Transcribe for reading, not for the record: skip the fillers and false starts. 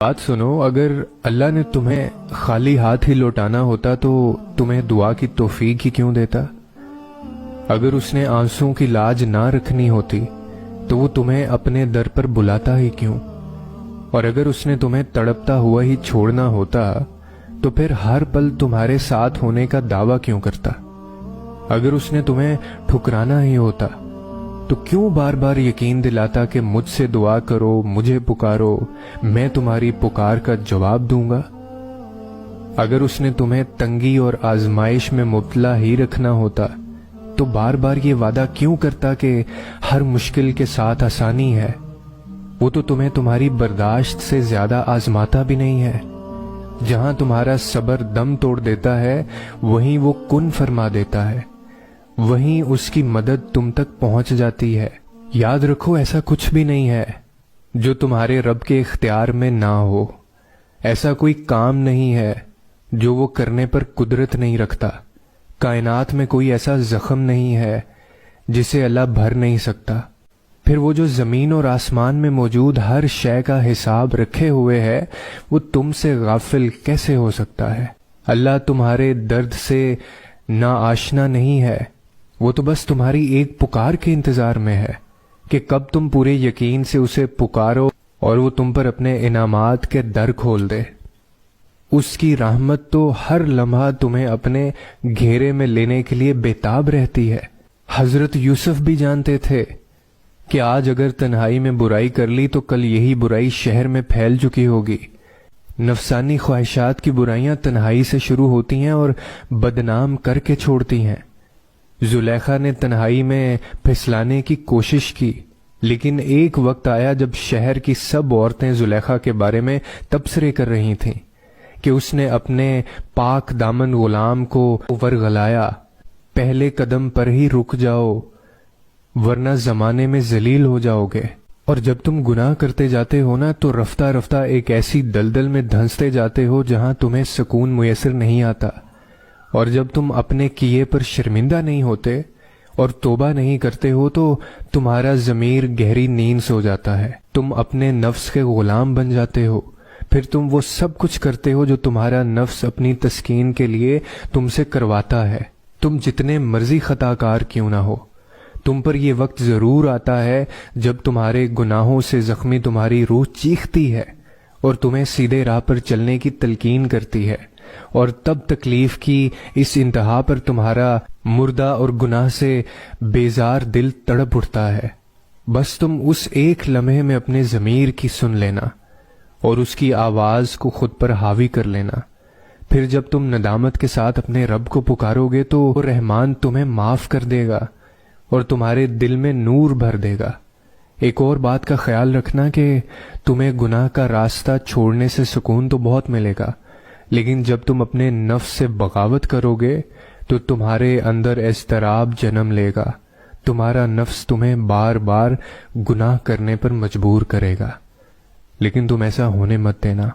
بات سنو، اگر اللہ نے تمہیں خالی ہاتھ ہی لوٹانا ہوتا تو تمہیں دعا کی توفیق ہی کیوں دیتا؟ اگر اس نے آنسوں کی لاج نہ رکھنی ہوتی تو وہ تمہیں اپنے در پر بلاتا ہی کیوں؟ اور اگر اس نے تمہیں تڑپتا ہوا ہی چھوڑنا ہوتا تو پھر ہر پل تمہارے ساتھ ہونے کا دعویٰ کیوں کرتا؟ اگر اس نے تمہیں ٹھکرانا ہی ہوتا تو کیوں بار بار یقین دلاتا کہ مجھ سے دعا کرو، مجھے پکارو، میں تمہاری پکار کا جواب دوں گا؟ اگر اس نے تمہیں تنگی اور آزمائش میں مبتلا ہی رکھنا ہوتا تو بار بار یہ وعدہ کیوں کرتا کہ ہر مشکل کے ساتھ آسانی ہے؟ وہ تو تمہیں تمہاری برداشت سے زیادہ آزماتا بھی نہیں ہے۔ جہاں تمہارا صبر دم توڑ دیتا ہے وہیں وہ کن فرما دیتا ہے، وہیں اس کی مدد تم تک پہنچ جاتی ہے۔ یاد رکھو، ایسا کچھ بھی نہیں ہے جو تمہارے رب کے اختیار میں نہ ہو۔ ایسا کوئی کام نہیں ہے جو وہ کرنے پر قدرت نہیں رکھتا۔ کائنات میں کوئی ایسا زخم نہیں ہے جسے اللہ بھر نہیں سکتا۔ پھر وہ جو زمین اور آسمان میں موجود ہر شے کا حساب رکھے ہوئے ہے، وہ تم سے غافل کیسے ہو سکتا ہے؟ اللہ تمہارے درد سے نا آشنا نہیں ہے، وہ تو بس تمہاری ایک پکار کے انتظار میں ہے کہ کب تم پورے یقین سے اسے پکارو اور وہ تم پر اپنے انعامات کے در کھول دے۔ اس کی رحمت تو ہر لمحہ تمہیں اپنے گھیرے میں لینے کے لیے بےتاب رہتی ہے۔ حضرت یوسف بھی جانتے تھے کہ آج اگر تنہائی میں برائی کر لی تو کل یہی برائی شہر میں پھیل چکی ہوگی۔ نفسانی خواہشات کی برائیاں تنہائی سے شروع ہوتی ہیں اور بدنام کر کے چھوڑتی ہیں۔ زلیخا نے تنہائی میں پھسلانے کی کوشش کی، لیکن ایک وقت آیا جب شہر کی سب عورتیں زلیخا کے بارے میں تبصرے کر رہی تھیں کہ اس نے اپنے پاک دامن غلام کو ورغلایا۔ پہلے قدم پر ہی رک جاؤ ورنہ زمانے میں ذلیل ہو جاؤ گے۔ اور جب تم گناہ کرتے جاتے ہو نا تو رفتہ رفتہ ایک ایسی دلدل میں دھنستے جاتے ہو جہاں تمہیں سکون میسر نہیں آتا۔ اور جب تم اپنے کیے پر شرمندہ نہیں ہوتے اور توبہ نہیں کرتے ہو تو تمہارا ضمیر گہری نیند سو جاتا ہے، تم اپنے نفس کے غلام بن جاتے ہو۔ پھر تم وہ سب کچھ کرتے ہو جو تمہارا نفس اپنی تسکین کے لیے تم سے کرواتا ہے۔ تم جتنے مرضی خطا کار کیوں نہ ہو، تم پر یہ وقت ضرور آتا ہے جب تمہارے گناہوں سے زخمی تمہاری روح چیختی ہے اور تمہیں سیدھے راہ پر چلنے کی تلقین کرتی ہے، اور تب تکلیف کی اس انتہا پر تمہارا مردہ اور گناہ سے بیزار دل تڑپ اٹھتا ہے۔ بس تم اس ایک لمحے میں اپنے ضمیر کی سن لینا اور اس کی آواز کو خود پر حاوی کر لینا۔ پھر جب تم ندامت کے ساتھ اپنے رب کو پکارو گے تو وہ رحمان تمہیں معاف کر دے گا اور تمہارے دل میں نور بھر دے گا۔ ایک اور بات کا خیال رکھنا کہ تمہیں گناہ کا راستہ چھوڑنے سے سکون تو بہت ملے گا، لیکن جب تم اپنے نفس سے بغاوت کرو گے تو تمہارے اندر اضطراب جنم لے گا۔ تمہارا نفس تمہیں بار بار گناہ کرنے پر مجبور کرے گا، لیکن تم ایسا ہونے مت دینا۔